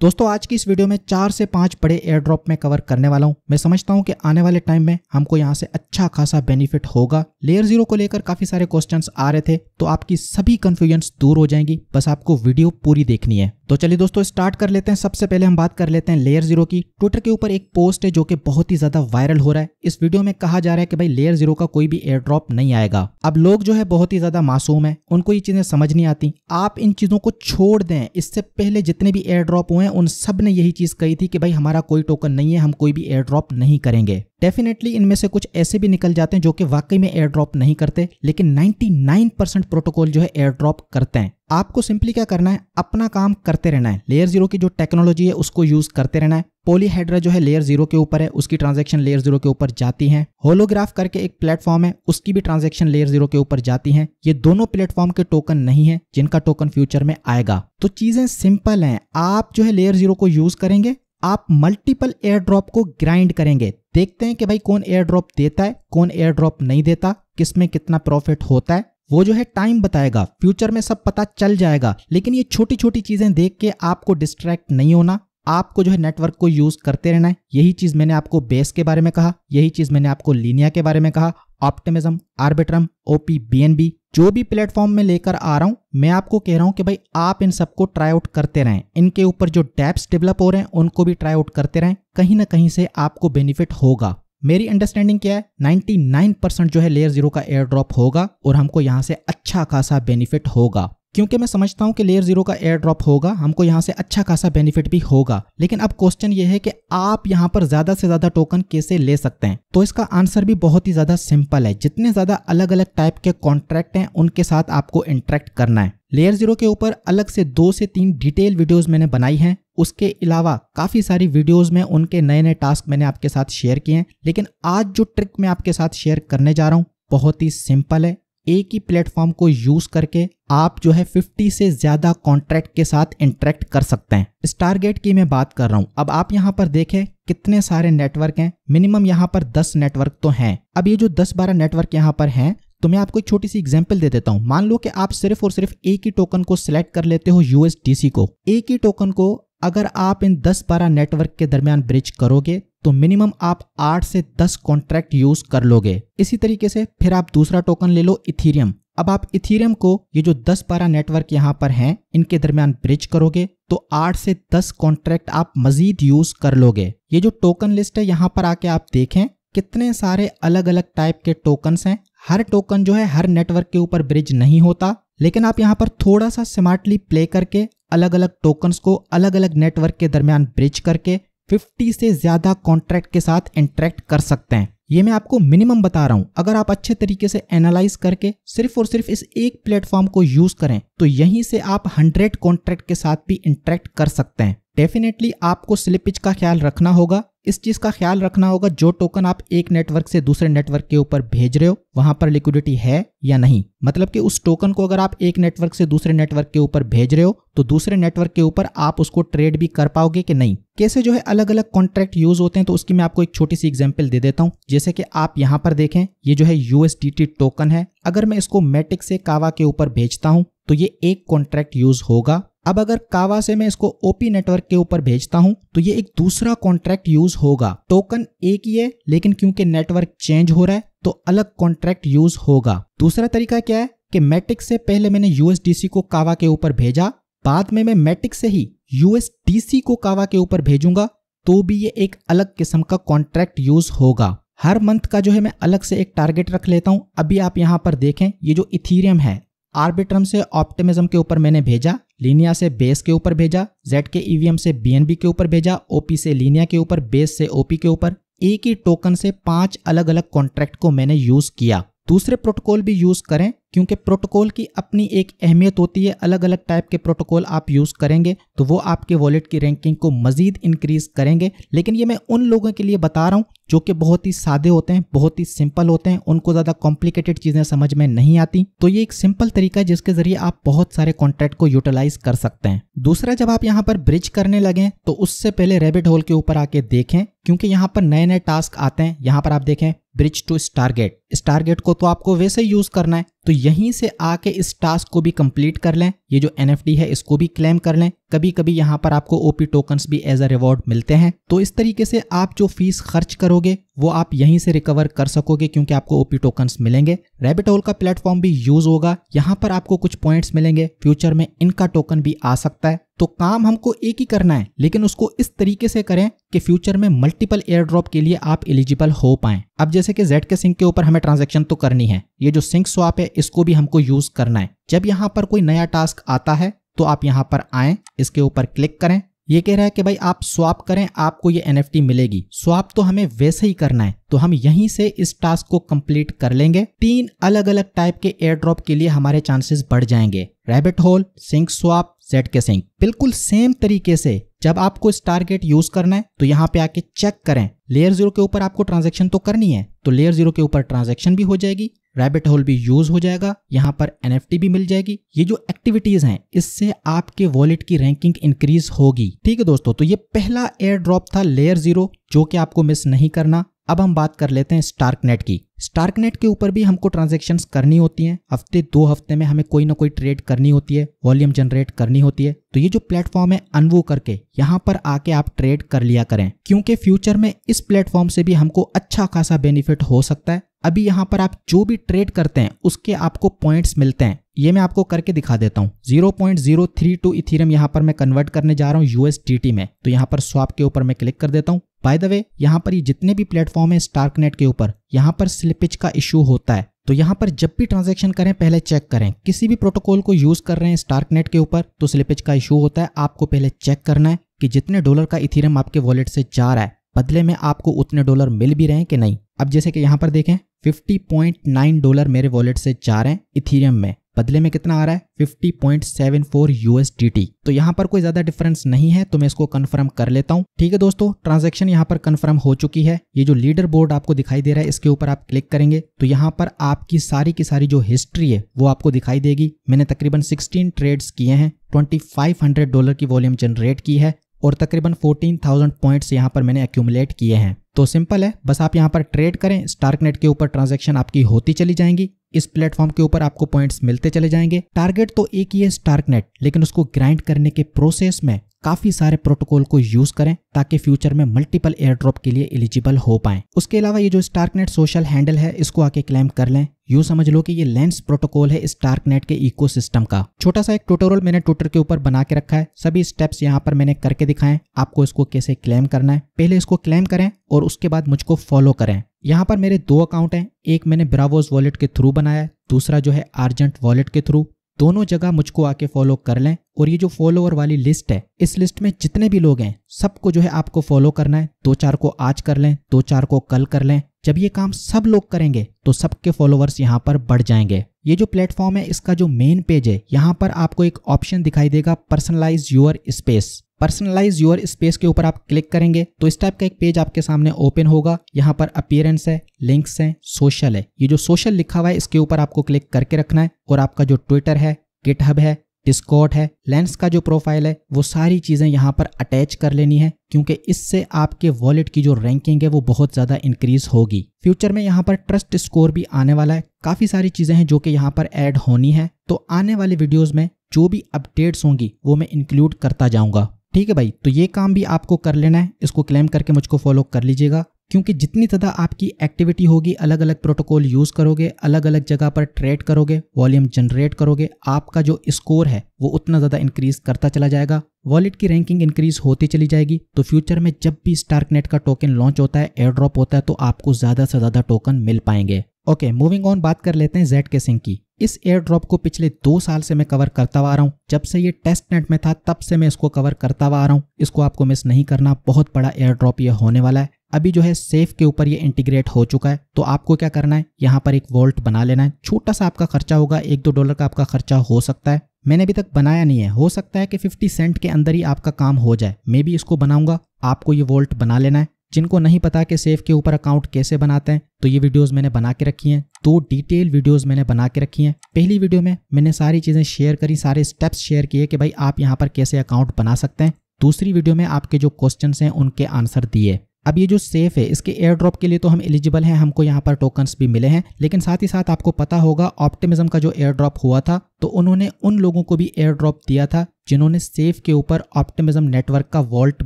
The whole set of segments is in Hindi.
दोस्तों आज की इस वीडियो में 4 से 5 बड़े एयर ड्रॉप में कवर करने वाला हूं। मैं समझता हूं कि आने वाले टाइम में हमको यहां से अच्छा खासा बेनिफिट होगा। लेयर 0 को लेकर काफी सारे क्वेश्चंस आ रहे थे, तो आपकी सभी कंफ्यूजन्स दूर हो जाएंगी। बस आपको वीडियो पूरी देखनी है। तो चलिए दोस्तों स्टार्ट कर लेते हैं। सबसे पहले हम बात कर लेते हैं लेयर 0 की। ट्विटर के ऊपर एक पोस्ट है जो कि बहुत ही ज्यादा वायरल हो रहा है। इस वीडियो में कहा जा रहा है कि भाई लेयर 0 का कोई भी एयर ड्रॉप नहीं आएगा। अब लोग जो है बहुत ही ज्यादा मासूम है, उनको ये चीजें समझ नहीं आती। आप इन चीजों को छोड़ दें। इससे पहले जितने भी एयर ड्रॉप हुए हैं उन सब ने यही चीज कही थी कि भाई हमारा कोई टोकन नहीं है, हम कोई भी एयर ड्रॉप नहीं करेंगे। डेफिनेटली इनमें से कुछ ऐसे भी निकल जाते हैं जो कि वाकई में एयर ड्रॉप नहीं करते, लेकिन 99% प्रोटोकॉल जो है एयर ड्रॉप करते हैं। आपको सिंपली क्या करना है, अपना काम करते रहना है। लेयर 0 की जो टेक्नोलॉजी है उसको यूज करते रहना है। पॉलीहेड्रा जो है लेयर 0 के ऊपर है, उसकी ट्रांजैक्शन लेयर 0 के ऊपर जाती हैं। होलोग्राफ करके एक प्लेटफॉर्म है, उसकी भी ट्रांजैक्शन लेयर 0 के ऊपर जाती हैं। ये दोनों प्लेटफॉर्म के टोकन नहीं है जिनका टोकन फ्यूचर में आएगा। तो चीजें सिंपल हैं। आप जो है लेयर 0 को यूज करेंगे, आप मल्टीपल एयर ड्रॉप को ग्राइंड करेंगे। देखते हैं कि भाई कौन एयर ड्रॉप देता है, कौन एयर ड्रॉप नहीं देता, किसमें कितना प्रॉफिट होता है, वो जो है टाइम बताएगा। फ्यूचर में सब पता चल जाएगा। लेकिन ये छोटी छोटी चीजें देख के आपको डिस्ट्रैक्ट नहीं होना। आपको जो है नेटवर्क को यूज करते रहना है। यही चीज मैंने आपको बेस के बारे में कहा, यही चीज मैंने आपको लीनिया के बारे में कहा। ऑप्टिमिज्म, आर्बिट्रम, ओपी, बीएनबी, जो भी प्लेटफॉर्म में लेकर आ रहा हूं, मैं आपको कह रहा हूं कि भाई आप इन सबको ट्राई आउट करते रहें। इनके ऊपर जो डैप्स डेवलप हो रहे हैं उनको भी ट्राई आउट करते रहें। कहीं ना कहीं से आपको बेनिफिट होगा। मेरी अंडरस्टैंडिंग क्या है, 99% जो है लेयर 0 का एयर ड्रॉप होगा और हमको यहां से अच्छा खासा बेनिफिट होगा। क्योंकि मैं समझता हूं कि लेयर 0 का एयर ड्रॉप होगा, हमको यहां से अच्छा खासा बेनिफिट भी होगा। लेकिन अब क्वेश्चन ये है कि आप यहां पर ज्यादा से ज्यादा टोकन कैसे ले सकते हैं। तो इसका आंसर भी बहुत ही ज्यादा सिंपल है। जितने ज्यादा अलग अलग टाइप के कॉन्ट्रैक्ट हैं उनके साथ आपको इंटरेक्ट करना है। लेयर 0 के ऊपर अलग से 2 से 3 डिटेल वीडियोस मैंने बनाई हैं। उसके अलावा काफी सारी वीडियोस में उनके नए नए टास्क मैंने आपके साथ शेयर किए हैं। लेकिन आज जो ट्रिक मैं आपके साथ शेयर करने जा रहा हूं बहुत ही सिंपल है। एक ही प्लेटफॉर्म को यूज करके आप जो है 50 से ज्यादा कॉन्ट्रैक्ट के साथ इंटरेक्ट कर सकते हैं। स्टारगेट की मैं बात कर रहा हूं। अब आप यहां पर देखें कितने सारे नेटवर्क हैं। मिनिमम यहां पर 10 नेटवर्क तो हैं। अब ये जो 10-12 नेटवर्क यहां पर हैं, तो मैं आपको एक छोटी सी एग्जांपल दे देता हूं। मान लो कि आप सिर्फ और सिर्फ एक ही टोकन को सिलेक्ट कर लेते हो, USDC को। एक ही टोकन को अगर आप इन 10-12 नेटवर्क के दरमियान ब्रिज करोगे तो मिनिमम आप 8 से 10 कॉन्ट्रैक्ट यूज कर लोगे। इसी तरीके से फिर आप दूसरा टोकन ले लो, इथीरियम। अब आप इथीरियम को ये जो 10-12 नेटवर्क यहां पर हैं इनके दरमियान ब्रिज करोगे तो 8 से 10 कॉन्ट्रैक्ट आप मजीद यूज कर लोगे। ये जो टोकन लिस्ट है यहां पर आके आप देखें कितने सारे अलग अलग टाइप के टोकन्स हैं। हर टोकन जो है हर नेटवर्क के ऊपर ब्रिज नहीं होता, लेकिन आप यहां पर थोड़ा सा स्मार्टली प्ले करके अलग अलग टोकन्स को अलग अलग नेटवर्क के दरमियान ब्रिज करके 50 से ज्यादा कॉन्ट्रैक्ट के साथ इंटरेक्ट कर सकते हैं। ये मैं आपको मिनिमम बता रहा हूं। अगर आप अच्छे तरीके से एनालाइज करके सिर्फ और सिर्फ इस एक प्लेटफॉर्म को यूज करें तो यहीं से आप 100 कॉन्ट्रैक्ट के साथ भी इंटरेक्ट कर सकते हैं। डेफिनेटली आपको स्लिपेज का ख्याल रखना होगा। इस चीज का ख्याल रखना होगा जो टोकन आप एक नेटवर्क से दूसरे नेटवर्क के ऊपर भेज रहे हो वहां पर लिक्विडिटी है या नहीं। मतलब कि उस टोकन को अगर आप एक नेटवर्क से दूसरे नेटवर्क के ऊपर भेज रहे हो तो दूसरे नेटवर्क के ऊपर आप उसको ट्रेड भी कर पाओगे कि नहीं। कैसे जो है अलग अलग कॉन्ट्रैक्ट यूज होते हैं, तो उसकी मैं आपको एक छोटी सी एग्जांपल दे देता हूं। जैसे कि आप यहां पर देखें ये जो है USDT टोकन है। अगर मैं इसको मैटिक से कावा के ऊपर भेजता हूं तो ये एक कॉन्ट्रैक्ट यूज होगा। अब अगर कावा से मैं इसको ओपी नेटवर्क के ऊपर भेजता हूं तो ये एक दूसरा कॉन्ट्रैक्ट यूज होगा। टोकन एक ही है लेकिन क्योंकि नेटवर्क चेंज हो रहा है तो अलग कॉन्ट्रैक्ट यूज होगा। दूसरा तरीका क्या है कि मैटिक से पहले मैंने USDC को कावा के ऊपर भेजा, बाद में मैं मैटिक से ही USDC को कावा के ऊपर भेजूंगा तो भी ये एक अलग किस्म का कॉन्ट्रैक्ट यूज होगा। हर मंथ का जो है मैं अलग से एक टारगेट रख लेता हूं। अभी आप यहां पर देखें ये जो इथीरियम है, आर्बिट्रम से ऑप्टिमिज्म के ऊपर मैंने भेजा, लीनिया से बेस के ऊपर भेजा, ZK EVM से BNB के ऊपर भेजा, OP से लीनिया के ऊपर, बेस से OP के ऊपर। एक ही टोकन से 5 अलग अलग कॉन्ट्रैक्ट को मैंने यूज किया। दूसरे प्रोटोकॉल भी यूज करें क्योंकि प्रोटोकॉल की अपनी एक अहमियत होती है। अलग अलग टाइप के प्रोटोकॉल आप यूज करेंगे तो वो आपके वॉलेट की रैंकिंग को मजीद इंक्रीज करेंगे। लेकिन ये मैं उन लोगों के लिए बता रहा हूं जो कि बहुत ही सादे होते हैं, बहुत ही सिंपल होते हैं, उनको ज्यादा कॉम्प्लिकेटेड चीजें समझ में नहीं आती। तो ये एक सिंपल तरीका है जिसके जरिए आप बहुत सारे कॉन्ट्रैक्ट को यूटिलाइज कर सकते हैं। दूसरा, जब आप यहाँ पर ब्रिज करने लगे तो उससे पहले रैबिट होल के ऊपर आके देखें क्योंकि यहाँ पर नए नए टास्क आते हैं। यहाँ पर आप देखें ब्रिज टू स्टारगेट। स्टारगेट को तो आपको वैसे ही यूज करना है, तो यहीं से आके इस टास्क को भी कंप्लीट कर लें। ये जो NFT है इसको भी क्लेम कर लें। कभी कभी यहाँ पर आपको OP टोकन्स भी एज अ रिवॉर्ड मिलते हैं, तो इस तरीके से आप जो फीस खर्च करोगे वो आप यहीं से रिकवर कर सकोगे, क्योंकि आपको OP टोकन्स मिलेंगे। रैबिट होल का प्लेटफॉर्म भी यूज होगा, यहाँ पर आपको कुछ पॉइंट्स मिलेंगे, फ्यूचर में इनका टोकन भी आ सकता है। तो काम हमको एक ही करना है, लेकिन उसको इस तरीके से करें कि फ्यूचर में मल्टीपल एयर ड्रॉप के लिए आप एलिजिबल हो पाएं। अब जैसे कि ZK सिंक के ऊपर हमें ट्रांजैक्शन तो करनी है, ये जो सिंक स्वैप है इसको भी हमको यूज करना है। जब यहाँ पर कोई नया टास्क आता है तो आप यहाँ पर आए, इसके ऊपर क्लिक करें। ये कह रहा है कि भाई आप स्वैप करें, आपको ये NFT मिलेगी। स्वैप तो हमें वैसे ही करना है, तो हम यहीं से इस टास्क को कंप्लीट कर लेंगे। 3 अलग अलग टाइप के एयर ड्रॉप के लिए हमारे चांसेस बढ़ जाएंगे, rabbit hole, sync swap, ZK sync. बिल्कुल सेम तरीके से जब आपको स्टारगेट यूज करना है तो यहाँ पे आके चेक करें, लेयर 0 के ऊपर आपको ट्रांजैक्शन तो करनी है, तो लेयर 0 के ऊपर ट्रांजैक्शन भी हो जाएगी, रैबिट होल भी यूज हो जाएगा, यहाँ पर NFT भी मिल जाएगी। ये जो एक्टिविटीज हैं इससे आपके वॉलेट की रैंकिंग इंक्रीज होगी। ठीक है दोस्तों, तो ये पहला एयर ड्रॉप था लेयर 0 जो कि आपको मिस नहीं करना। अब हम बात कर लेते हैं स्टार्कनेट की। स्टार्कनेट के ऊपर भी हमको ट्रांजैक्शंस करनी होती हैं, हफ्ते 2 हफ्ते में हमें कोई ना कोई ट्रेड करनी होती है, वॉल्यूम जनरेट करनी होती है। तो ये जो प्लेटफॉर्म है अनवो करके यहाँ पर आके आप ट्रेड कर लिया करें, क्योंकि फ्यूचर में इस प्लेटफॉर्म से भी हमको अच्छा खासा बेनिफिट हो सकता है। अभी यहाँ पर आप जो भी ट्रेड करते हैं उसके आपको पॉइंट्स मिलते हैं, ये मैं आपको करके दिखा देता हूँ। 0.032 इथेरियम यहाँ पर मैं कन्वर्ट करने जा रहा हूँ USDT में, तो यहाँ पर स्वैप के ऊपर मैं क्लिक कर देता हूँ। बाय द वे यहाँ पर ये जितने भी प्लेटफॉर्म है स्टार्कनेट के ऊपर, यहाँ पर स्लिपेज का इशू होता है, तो यहाँ पर जब भी ट्रांजैक्शन करें पहले चेक करें। किसी भी प्रोटोकॉल को यूज कर रहे हैं स्टार्कनेट के ऊपर तो स्लिपेज का इशू होता है, आपको पहले चेक करना है कि जितने डॉलर का इथेरियम आपके वॉलेट से जा रहा है बदले में आपको उतने डॉलर मिल भी रहे हैं कि नहीं। अब जैसे कि यहाँ पर देखें $50.9 मेरे वॉलेट से जा रहे हैं इथेरियम में, बदले में कितना आ रहा है 50.74 USDT। तो यहाँ पर कोई ज्यादा डिफरेंस नहीं है, तो मैं इसको कंफर्म कर लेता हूँ। ठीक है दोस्तों, ट्रांजैक्शन यहाँ पर कंफर्म हो चुकी है। ये जो लीडर बोर्ड आपको दिखाई दे रहा है इसके ऊपर आप क्लिक करेंगे तो यहाँ पर आपकी सारी की सारी जो हिस्ट्री है वो आपको दिखाई देगी। मैंने तकरीबन 16 ट्रेड्स किए हैं, $2500 की वॉल्यूम जनरेट की है और तकरीबन 14,000 पॉइंट्स यहाँ पर मैंने एक्यूमुलेट किए हैं। तो सिंपल है, बस आप यहाँ पर ट्रेड करें, स्टार्कनेट के ऊपर ट्रांजैक्शन आपकी होती चली जाएंगी, इस प्लेटफॉर्म के ऊपर आपको पॉइंट्स मिलते चले जाएंगे। टारगेट तो एक ही है स्टार्कनेट, लेकिन उसको ग्राइंड करने के प्रोसेस में काफी सारे प्रोटोकॉल को यूज करें ताकि फ्यूचर में मल्टीपल एयर ड्रॉप के लिए एलिजिबल हो पाएं। उसके अलावा ये जो स्टार्कनेट सोशल हैंडल है इसको आके क्लेम कर लें। यूं समझ लो कि ये लेंस प्रोटोकॉल है स्टार्कनेट के इकोसिस्टम का। छोटा सा एक ट्यूटोरियल मैंने ट्विटर के ऊपर बना के रखा है, सभी स्टेप्स यहाँ पर मैंने करके दिखाए आपको इसको कैसे क्लेम करना है। पहले इसको क्लेम करें और उसके बाद मुझको फॉलो करें। यहाँ पर मेरे 2 अकाउंट हैं, एक मैंने ब्रावोस वॉलेट के थ्रू बनाया है, दूसरा जो है आर्जेंट वॉलेट के थ्रू। दोनों जगह मुझको आके फॉलो कर लें और ये जो फॉलोअर वाली लिस्ट है इस लिस्ट में जितने भी लोग हैं सबको जो है आपको फॉलो करना है। 2-4 को आज कर लें, 2-4 को कल कर लें। जब ये काम सब लोग करेंगे तो सबके फॉलोअर्स यहाँ पर बढ़ जाएंगे। ये जो प्लेटफॉर्म है इसका जो मेन पेज है यहाँ पर आपको एक ऑप्शन दिखाई देगा personalise your space. Personalise your space के ऊपर आप क्लिक करेंगे तो इस टाइप का एक पेज आपके सामने ओपन होगा। यहाँ पर अपीयरेंस है, लिंक्स है, सोशल है। ये जो सोशल लिखा हुआ है इसके ऊपर आपको क्लिक करके रखना है और आपका जो ट्विटर है, गिटहब है, डिस्कॉर्ड है, लेंस का जो प्रोफाइल है वो सारी चीजें यहाँ पर अटैच कर लेनी है, क्योंकि इससे आपके वॉलेट की जो रैंकिंग है वो बहुत ज्यादा इंक्रीज होगी। फ्यूचर में यहाँ पर ट्रस्ट स्कोर भी आने वाला है, काफी सारी चीजें हैं जो कि यहाँ पर ऐड होनी है। तो आने वाले वीडियोस में जो भी अपडेट्स होंगी वो मैं इंक्लूड करता जाऊंगा। ठीक है भाई, तो ये काम भी आपको कर लेना है। इसको क्लेम करके मुझको फॉलो कर लीजिएगा, क्योंकि जितनी ज़्यादा आपकी एक्टिविटी होगी, अलग अलग प्रोटोकॉल यूज़ करोगे, अलग अलग जगह पर ट्रेड करोगे, वॉल्यूम जनरेट करोगे, आपका जो स्कोर है वो उतना ज़्यादा इंक्रीज करता चला जाएगा, वॉलेट की रैंकिंग इंक्रीज होती चली जाएगी। तो फ्यूचर में जब भी स्टार्कनेट का टोकन लॉन्च होता है, एयर ड्रॉप होता है, तो आपको ज़्यादा से ज़्यादा टोकन मिल पाएंगे। ओके, मूविंग ऑन, बात कर लेते हैं ZK सिंक की। इस एयर ड्रॉप को पिछले 2 साल से मैं कवर करता हुआ आ रहा हूँ। जब से ये टेस्ट नेट में था तब से मैं इसको कवर करता हुआ आ रहा हूँ। इसको आपको मिस नहीं करना, बहुत बड़ा एयर ड्रॉप ये होने वाला है। अभी जो है सेफ के ऊपर ये इंटीग्रेट हो चुका है। तो आपको क्या करना है, यहाँ पर एक वॉल्ट बना लेना है। छोटा सा आपका खर्चा होगा, $1-2 का आपका खर्चा हो सकता है। मैंने अभी तक बनाया नहीं है, हो सकता है कि 50 सेंट के अंदर ही आपका काम हो जाए। मैं भी इसको बनाऊंगा, आपको ये वॉल्ट बना लेना है। जिनको नहीं पता कि सेफ के ऊपर अकाउंट कैसे बनाते हैं, तो ये वीडियोस मैंने बना के रखी हैं। 2 डिटेल वीडियोस मैंने बना के रखी हैं। पहली वीडियो में मैंने सारी चीज़ें शेयर करी, सारे स्टेप्स शेयर किए कि भाई आप यहाँ पर कैसे अकाउंट बना सकते हैं। दूसरी वीडियो में आपके जो क्वेश्चंस हैं उनके आंसर दिए। अब ये जो सेफ है इसके एयर ड्रॉप के लिए तो हम एलिजिबल हैं, हमको यहाँ पर टोकन्स भी मिले हैं, लेकिन साथ ही साथ आपको पता होगा ऑप्टिमिज्म का जो एयर ड्रॉप हुआ था तो उन्होंने उन लोगों को भी एयर ड्रॉप दिया था जिन्होंने सेफ के ऊपर ऑप्टिमिज्म नेटवर्क का वॉल्ट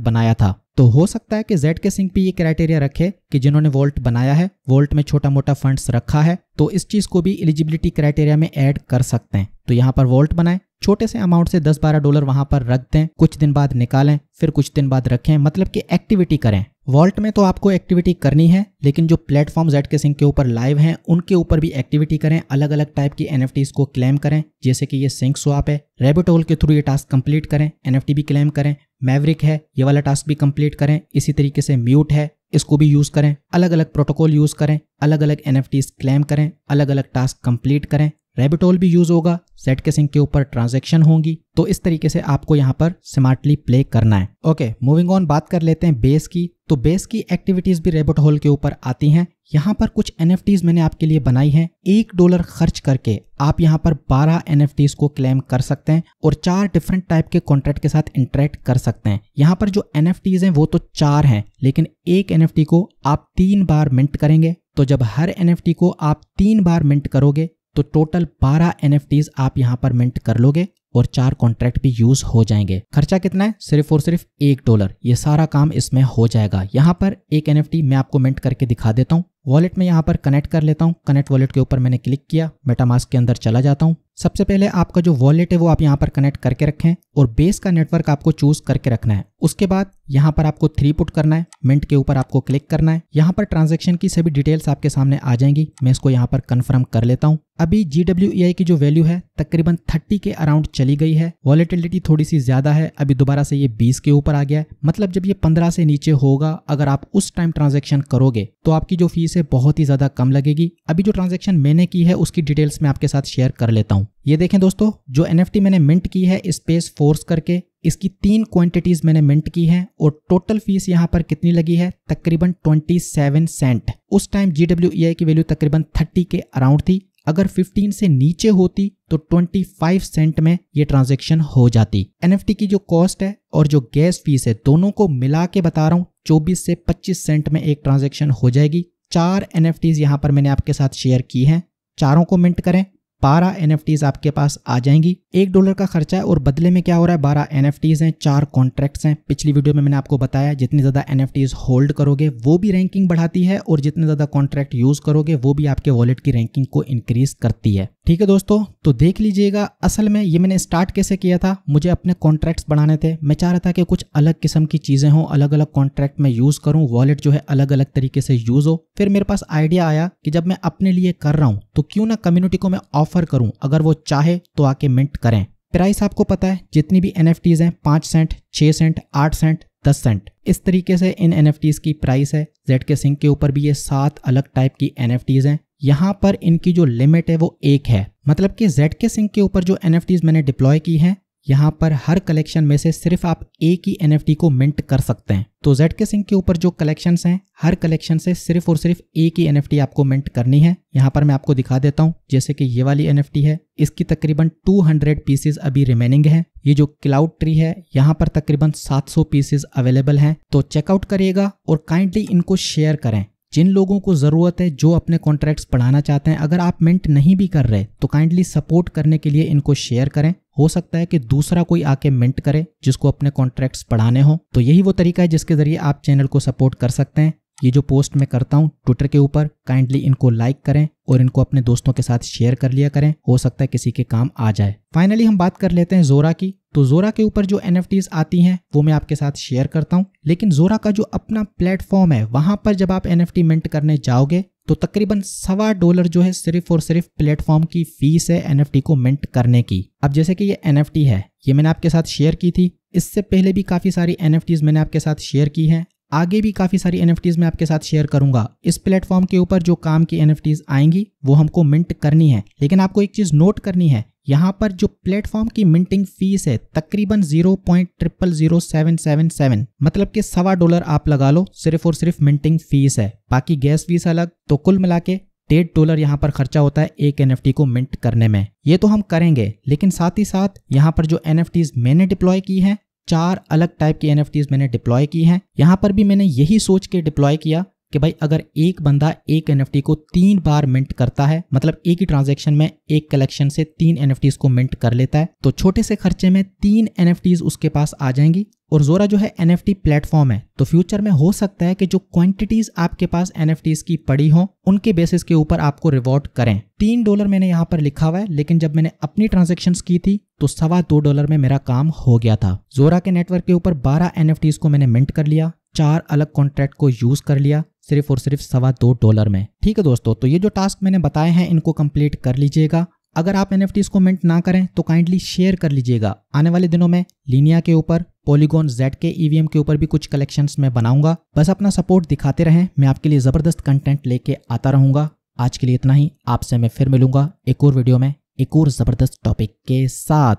बनाया था। तो हो सकता है कि ZK Sync भी ये क्राइटेरिया रखे कि जिन्होंने वॉल्ट बनाया है, वॉल्ट में छोटा मोटा फंड्स रखा है, तो इस चीज को भी एलिजिबिलिटी क्राइटेरिया में ऐड कर सकते हैं। तो यहाँ पर वॉल्ट बनाएं, छोटे से अमाउंट से $10-12 वहां पर रख दें, कुछ दिन बाद निकालें, फिर कुछ दिन बाद रखें, मतलब कि एक्टिविटी करें। वॉल्ट में तो आपको एक्टिविटी करनी है, लेकिन जो प्लेटफॉर्म ZK Sync के ऊपर लाइव हैं उनके ऊपर भी एक्टिविटी करें, अलग अलग टाइप की NFTs को क्लेम करें, जैसे कि ये सिंक स्वैप है, रैबिट होल के थ्रू ये टास्क कंप्लीट करें, NFT भी क्लेम करें, मैवरिक है ये वाला टास्क भी कंप्लीट करें, इसी तरीके से म्यूट है इसको भी यूज करें, अलग अलग प्रोटोकॉल यूज करें, अलग अलग NFTs क्लेम करें, अलग अलग टास्क कंप्लीट करें, रैबिट होल भी यूज होगा, ZK Sync के ऊपर ट्रांजैक्शन होंगी। तो इस तरीके से आपको यहाँ पर स्मार्टली प्ले करना है। ओके, मूविंग ऑन, बात कर लेते हैं बेस की। तो बेस की एक्टिविटीज भी रैबिट होल के ऊपर आती हैं। यहाँ पर कुछ NFTs मैंने आपके लिए बनाई हैं। $1 खर्च करके आप यहाँ पर 12 NFTs को क्लेम कर सकते हैं और 4 डिफरेंट टाइप के कॉन्ट्रैक्ट के साथ इंटरेक्ट कर सकते हैं। यहाँ पर जो NFTs हैं वो तो 4 हैं, लेकिन एक NFT को आप 3 बार मिंट करेंगे। तो जब हर NFT को आप 3 बार मिंट करोगे तो टोटल 12 NFTs आप यहाँ पर मिंट कर लोगे और 4 कॉन्ट्रैक्ट भी यूज हो जाएंगे। खर्चा कितना है? सिर्फ और सिर्फ $1। ये सारा काम इसमें हो जाएगा। यहाँ पर एक NFT मैं आपको मिंट करके दिखा देता हूँ। वॉलेट में यहाँ पर कनेक्ट कर लेता हूँ। कनेक्ट वॉलेट के ऊपर मैंने क्लिक किया, मेटामास्क के अंदर चला जाता हूँ। सबसे पहले आपका जो वॉलेट है वो आप यहाँ पर कनेक्ट करके रखें और बेस का नेटवर्क आपको चूज करके रखना है। उसके बाद यहाँ पर आपको 3 पुट करना है, मिंट के ऊपर आपको क्लिक करना है। यहाँ पर ट्रांजैक्शन की सभी डिटेल्स आपके सामने आ जाएंगी। मैं इसको यहाँ पर कंफर्म कर लेता हूँ। अभी GWEI की जो वैल्यू है तकरीबन 30 के अराउंड चली गई है। वॉलेटिलिटी थोड़ी सी ज्यादा है, अभी दोबारा से ये 20 के ऊपर आ गया है। मतलब जब ये 15 से नीचे होगा, अगर आप उस टाइम ट्रांजैक्शन करोगे तो आपकी जो फीस है बहुत ही ज्यादा कम लगेगी। अभी जो ट्रांजैक्शन मैंने की है उसकी डिटेल्स मैं आपके साथ शेयर कर लेता हूँ। ये देखें दोस्तों, जो NFT मैंने मिंट की है स्पेस फोर्स करके, इसकी 3 क्वांटिटीज मैंने मिंट की हैं और टोटल फीस यहाँ पर कितनी लगी है? तकरीबन 27 सेंट। उस टाइम GWEI की वैल्यू तकरीबन 30 के अराउंड थी। अगर 15 से नीचे होती तो 25 सेंट में ये ट्रांजैक्शन हो जाती। NFT की जो कॉस्ट है और जो गैस फीस है दोनों को मिला के बता रहा हूँ, 24 से 25 सेंट में एक ट्रांजैक्शन हो जाएगी। 4 NFTs यहाँ पर मैंने आपके साथ शेयर की हैं, चारों को मिंट करें, 12 NFTs आपके पास आ जाएंगी। $1 का खर्चा है और बदले में क्या हो रहा है? 12 NFTs हैं, 4 कॉन्ट्रैक्ट्स हैं। पिछली वीडियो में मैंने आपको बताया जितनी ज्यादा NFTs होल्ड करोगे वो भी रैंकिंग बढ़ाती है और जितने ज्यादा कॉन्ट्रैक्ट यूज करोगे वो भी आपके वॉलेट की रैंकिंग को इंक्रीज करती है। ठीक है दोस्तों, तो देख लीजिएगा। असल में ये मैंने स्टार्ट कैसे किया था, मुझे अपने कॉन्ट्रैक्ट्स बढ़ाने थे। मैं चाह रहा था कि कुछ अलग किस्म की चीजें हों, अलग अलग कॉन्ट्रैक्ट में यूज करूं, वॉलेट जो है अलग अलग तरीके से यूज हो। फिर मेरे पास आइडिया आया कि जब मैं अपने लिए कर रहा हूं तो क्यों ना कम्युनिटी को मैं ऑफर करूं, अगर वो चाहे तो आके मिंट करें। प्राइस आपको पता है, जितनी भी NFTs हैं 5 सेंट, 6 सेंट, 8 सेंट, 10 सेंट, इस तरीके से इन NFTs की प्राइस है। ZK Sync के ऊपर भी ये 7 अलग टाइप की NFTs हैं। यहाँ पर इनकी जो लिमिट है वो 1 है। मतलब कि ZK Sync के ऊपर जो NFTs मैंने डिप्लॉय की हैं, यहाँ पर हर कलेक्शन में से सिर्फ आप एक ही NFT को मिंट कर सकते हैं। तो ZK Sync के ऊपर जो कलेक्शंस हैं, हर कलेक्शन से सिर्फ और सिर्फ एक ही NFT आपको मिंट करनी है। यहाँ पर मैं आपको दिखा देता हूँ, जैसे कि ये वाली NFT है, इसकी तकरीबन 200 पीसेस अभी रिमेनिंग है। ये जो क्लाउड ट्री है, यहाँ पर तकरीबन 700 पीसेस अवेलेबल हैं। तो चेकआउट करिएगा और काइंडली इनको शेयर करें। जिन लोगों को जरूरत है, जो अपने कॉन्ट्रैक्ट्स बढ़ाना चाहते हैं, अगर आप मिंट नहीं भी कर रहे तो काइंडली सपोर्ट करने के लिए इनको शेयर करें। हो सकता है कि दूसरा कोई आके मिंट करे जिसको अपने कॉन्ट्रैक्ट्स बढ़ाने हो। तो यही वो तरीका है जिसके जरिए आप चैनल को सपोर्ट कर सकते हैं। ये जो पोस्ट मैं करता हूँ ट्विटर के ऊपर, काइंडली इनको लाइक करें और इनको अपने दोस्तों के साथ शेयर कर लिया करें, हो सकता है किसी के काम आ जाए। फाइनली हम बात कर लेते हैं जोरा की। तो जोरा के ऊपर जो NFTs आती हैं वो मैं आपके साथ शेयर करता हूँ, लेकिन जोरा का जो अपना प्लेटफॉर्म है वहां पर जब आप NFT मिंट करने जाओगे तो तकरीबन $1.25 जो है सिर्फ और सिर्फ प्लेटफॉर्म की फीस है NFT को मिंट करने की। अब जैसे कि ये NFT है, ये मैंने आपके साथ शेयर की थी। इससे पहले भी काफी सारी NFTs मैंने आपके साथ शेयर की हैं, आगे भी काफी सारी NFTs मैं आपके साथ शेयर करूंगा। इस प्लेटफॉर्म के ऊपर जो काम की NFTs आएंगी वो हमको मिंट करनी है, लेकिन आपको एक चीज नोट करनी है, यहाँ पर जो प्लेटफॉर्म की मिंटिंग फीस है तकरीबन 0.000777, मतलब कि $1.25 आप लगा लो, सिर्फ और सिर्फ मिंटिंग फीस है। बाकी गैस फीस अलग, तो कुल मिला के $1.5 यहाँ पर खर्चा होता है एक NFT को मिंट करने में। ये तो हम करेंगे, लेकिन साथ ही साथ यहाँ पर जो NFTs मैंने डिप्लॉय की हैं 4 अलग टाइप की NFTs मैंने डिप्लॉय की हैं। यहाँ पर भी मैंने यही सोच के डिप्लॉय किया कि भाई अगर एक बंदा एक NFT को 3 बार मिंट करता है, मतलब एक ही ट्रांजैक्शन में एक कलेक्शन से 3 NFTs को मिंट कर लेता है, तो छोटे से खर्चे में 3 NFTs उसके पास आ जाएंगी। और जोरा जो है NFT प्लेटफॉर्म है, तो फ्यूचर में हो सकता है कि जो क्वांटिटीज आपके पास NFTs की पड़ी हो उनके बेसिस के ऊपर आपको रिवॉर्ड करें। $3 मैंने यहाँ पर लिखा हुआ है, लेकिन जब मैंने अपनी ट्रांजेक्शन्स की थी तो $2.25 में मेरा काम हो गया था। जोरा के नेटवर्क के ऊपर 12 NFTs को मैंने मिंट कर लिया, 4 अलग कॉन्ट्रैक्ट को यूज कर लिया सिर्फ और सिर्फ $2.25 में। ठीक है दोस्तों, तो ये जो टास्क मैंने बताए हैं इनको कंप्लीट कर लीजिएगा। अगर आप NFTs को मिंट ना करें तो काइंडली शेयर कर लीजिएगा। आने वाले दिनों में लीनिया के ऊपर, पॉलीगॉन ZK EVM के ऊपर भी कुछ कलेक्शंस में बनाऊंगा। बस अपना सपोर्ट दिखाते रहें, मैं आपके लिए जबरदस्त कंटेंट लेके आता रहूंगा। आज के लिए इतना ही, आपसे मैं फिर मिलूंगा एक और वीडियो में एक और जबरदस्त टॉपिक के साथ।